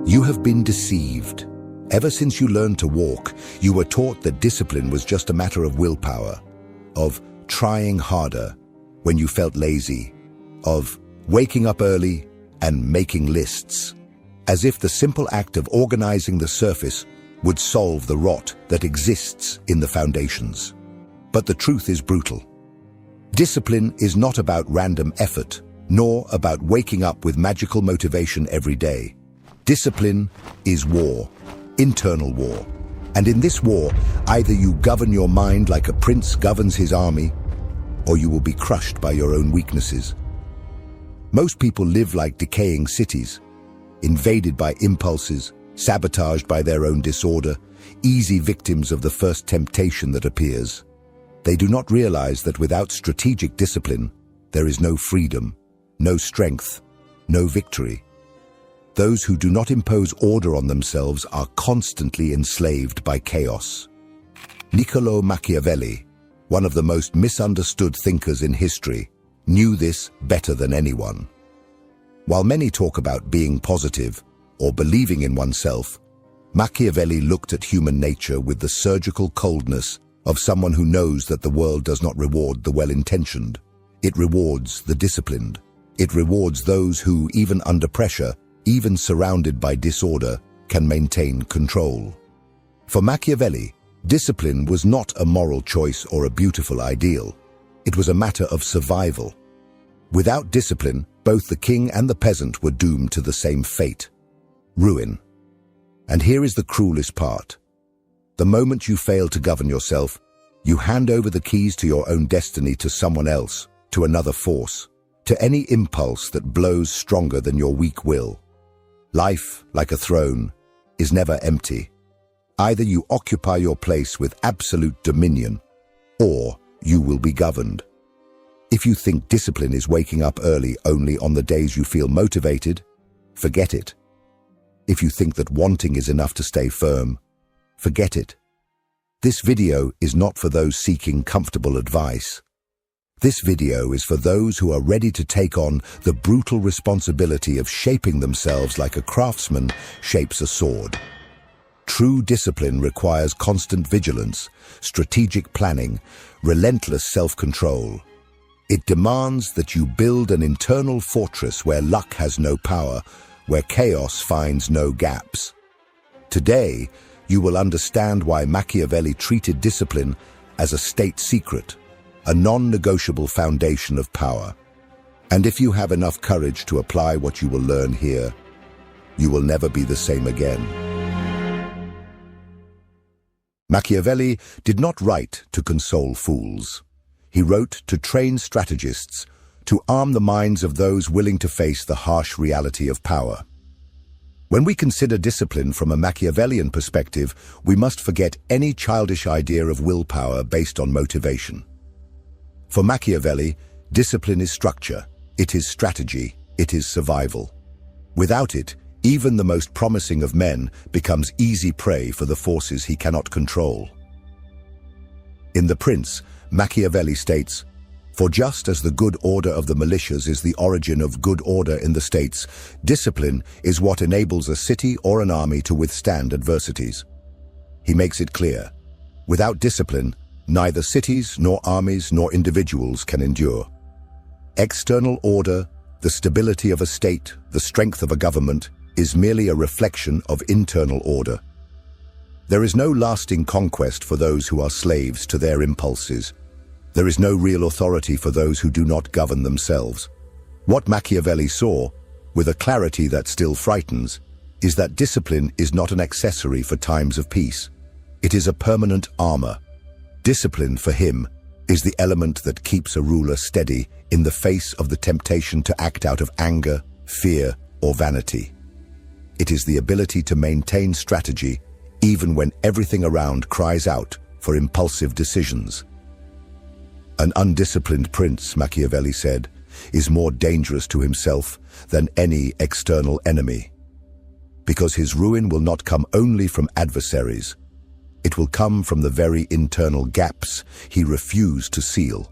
You have been deceived. Ever since you learned to walk, you were taught that discipline was just a matter of willpower, of trying harder when you felt lazy, of waking up early and making lists, as if the simple act of organizing the surface would solve the rot that exists in the foundations. But the truth is brutal. Discipline is not about random effort, nor about waking up with magical motivation every day. Discipline is war, internal war. And in this war, either you govern your mind like a prince governs his army, or you will be crushed by your own weaknesses. Most people live like decaying cities, invaded by impulses, sabotaged by their own disorder, easy victims of the first temptation that appears. They do not realize that without strategic discipline, there is no freedom, no strength, no victory. Those who do not impose order on themselves are constantly enslaved by chaos. Niccolò Machiavelli, one of the most misunderstood thinkers in history, knew this better than anyone. While many talk about being positive or believing in oneself, Machiavelli looked at human nature with the surgical coldness of someone who knows that the world does not reward the well-intentioned. It rewards the disciplined. It rewards those who, even under pressure, even surrounded by disorder, can maintain control. For Machiavelli, discipline was not a moral choice or a beautiful ideal. It was a matter of survival. Without discipline, both the king and the peasant were doomed to the same fate: ruin. And here is the cruelest part. The moment you fail to govern yourself, you hand over the keys to your own destiny to someone else, to another force, to any impulse that blows stronger than your weak will. Life, like a throne, is never empty. Either you occupy your place with absolute dominion, or you will be governed. If you think discipline is waking up early only on the days you feel motivated, forget it. If you think that wanting is enough to stay firm, forget it. This video is not for those seeking comfortable advice. This video is for those who are ready to take on the brutal responsibility of shaping themselves like a craftsman shapes a sword. True discipline requires constant vigilance, strategic planning, relentless self-control. It demands that you build an internal fortress where luck has no power, where chaos finds no gaps. Today, you will understand why Machiavelli treated discipline as a state secret, a non-negotiable foundation of power. And if you have enough courage to apply what you will learn here, you will never be the same again. Machiavelli did not write to console fools. He wrote to train strategists, to arm the minds of those willing to face the harsh reality of power. When we consider discipline from a Machiavellian perspective, we must forget any childish idea of willpower based on motivation. For Machiavelli, discipline is structure, it is strategy, it is survival. Without it, even the most promising of men becomes easy prey for the forces he cannot control. In The Prince, Machiavelli states, "For just as the good order of the militias is the origin of good order in the states, discipline is what enables a city or an army to withstand adversities." He makes it clear, without discipline, neither cities, nor armies, nor individuals can endure. External order, the stability of a state, the strength of a government, is merely a reflection of internal order. There is no lasting conquest for those who are slaves to their impulses. There is no real authority for those who do not govern themselves. What Machiavelli saw, with a clarity that still frightens, is that discipline is not an accessory for times of peace. It is a permanent armor. Discipline, for him, is the element that keeps a ruler steady in the face of the temptation to act out of anger, fear, or vanity. It is the ability to maintain strategy even when everything around cries out for impulsive decisions. An undisciplined prince, Machiavelli said, is more dangerous to himself than any external enemy, because his ruin will not come only from adversaries. It will come from the very internal gaps he refused to seal.